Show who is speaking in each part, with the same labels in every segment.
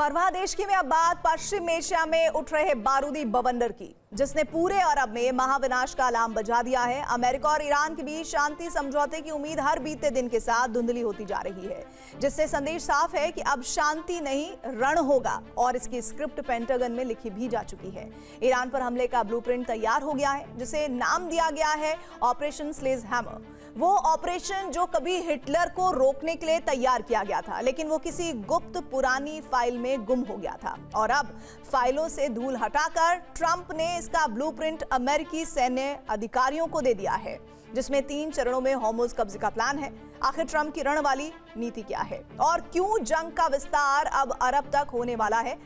Speaker 1: परवाह देश की में अब बात पश्चिम एशिया में उठ रहे बारूदी बवंडर की, जिसने पूरे अरब में महाविनाश का अलार्म बजा दिया है। अमेरिका और ईरान के बीच शांति समझौते की उम्मीद हर बीते दिन के साथ धुंधली होती जा रही है, जिससे संदेश साफ है कि अब शांति नहीं रण होगा और इसकी स्क्रिप्ट पेंटागन में लिखी भी जा चुकी है। ईरान पर हमले का ब्लूप्रिंट तैयार हो गया है, जिसे नाम दिया गया है ऑपरेशन स्लेजहैमर। वो ऑपरेशन जो कभी हिटलर को रोकने के लिए तैयार किया गया था, लेकिन वो किसी गुप्त पुरानी फाइल में गुम हो गया था और अब फाइलों से धूल हटाकर ट्रंप ने इसका ब्लूप्रिंट अमेरिकी सैन्य अधिकारियों को दे दिया है, जिसमें 3 चरणों में होर्मुज़ कब्जे का प्लान है। आखिर ट्रंप की रण वाली नीति क्या है और क्यों जंग का विस्तार अब अरब तक होने वाला है?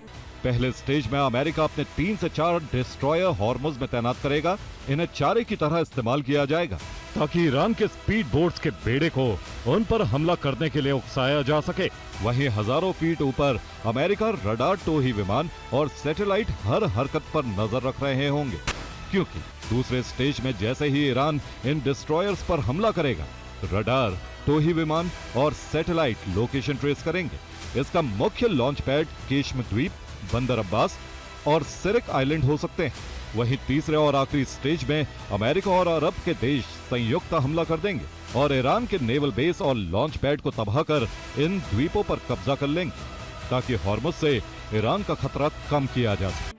Speaker 2: पहले स्टेज में अमेरिका अपने 3 से 4 डिस्ट्रॉयर होर्मुज़ में तैनात करेगा। इन्हें चारे की तरह इस्तेमाल किया जाएगा ताकि ईरान के स्पीड बोट्स के बेड़े को उन पर हमला करने के लिए उकसाया जा सके। वहीं हजारों फीट ऊपर अमेरिका रडार टोही विमान और सैटेलाइट हर हरकत पर नजर रख रहे होंगे, क्योंकि दूसरे स्टेज में जैसे ही ईरान इन डिस्ट्रॉयर्स पर हमला करेगा, रडार टोही विमान और सैटेलाइट लोकेशन ट्रेस करेंगे। इसका मुख्य लॉन्च पैड केशम द्वीप, बंदर अब्बास और सिरिक आइलैंड हो सकते हैं। वहीं तीसरे और आखिरी स्टेज में अमेरिका और अरब के देश संयुक्त हमला कर देंगे और ईरान के नेवल बेस और लॉन्च पैड को तबाह कर इन द्वीपों पर कब्जा कर लेंगे ताकि होर्मुज़ से ईरान का खतरा कम किया जा सके।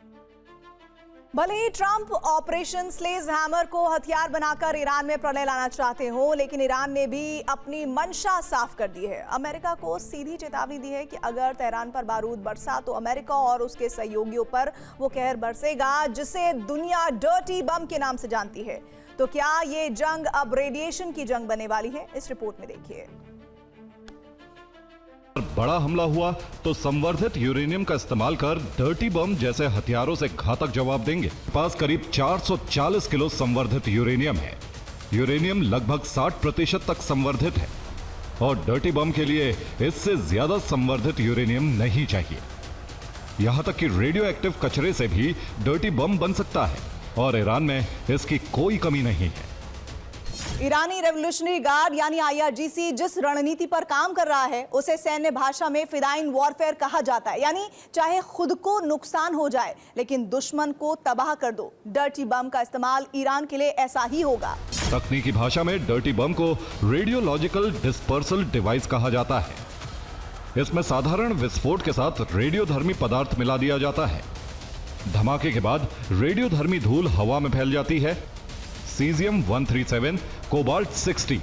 Speaker 1: भले ही ट्रंप ऑपरेशन स्लेजहैमर को हथियार बनाकर ईरान में प्रलय लाना चाहते हो, लेकिन ईरान ने भी अपनी मंशा साफ कर दी है। अमेरिका को सीधी चेतावनी दी है कि अगर तेहरान पर बारूद बरसा तो अमेरिका और उसके सहयोगियों पर वो कहर बरसेगा जिसे दुनिया डर्टी बम के नाम से जानती है। तो क्या ये जंग अब रेडिएशन की जंग बनने वाली है? इस रिपोर्ट में देखिए।
Speaker 2: बड़ा हमला हुआ तो संवर्धित यूरेनियम का इस्तेमाल कर डर्टी बम जैसे हथियारों से घातक जवाब देंगे। पास करीब 440 किलो संवर्धित यूरेनियम है। यूरेनियम लगभग 60% तक संवर्धित है और डर्टी बम के लिए इससे ज्यादा संवर्धित यूरेनियम नहीं चाहिए। यहां तक कि रेडियो एक्टिव कचरे से भी डर्टी बम बन सकता है और ईरान में इसकी कोई कमी नहीं है।
Speaker 1: ईरानी रेवोल्यूशनरी गार्ड यानी IRGC जिस रणनीति पर काम कर रहा है उसे सैन्य भाषा में फिदाइन वॉरफेयर कहा जाता है, यानी चाहे खुद को नुकसान हो जाए लेकिन दुश्मन को तबाह कर दो। डर्टी बम का इस्तेमाल ईरान के लिए ऐसा ही होगा।
Speaker 2: तकनीकी भाषा में डर्टी बम को रेडियोलॉजिकल डिस्पर्सल डिवाइस कहा जाता है। इसमें साधारण विस्फोट के साथ रेडियोधर्मी पदार्थ मिला दिया जाता है। धमाके के बाद रेडियोधर्मी धूल हवा में फैल जाती है। सीजियम 137, कोबाल्ट 60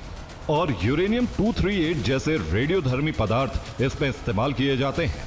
Speaker 2: और यूरेनियम 238 जैसे रेडियोधर्मी पदार्थ इसमें इस्तेमाल किए जाते हैं।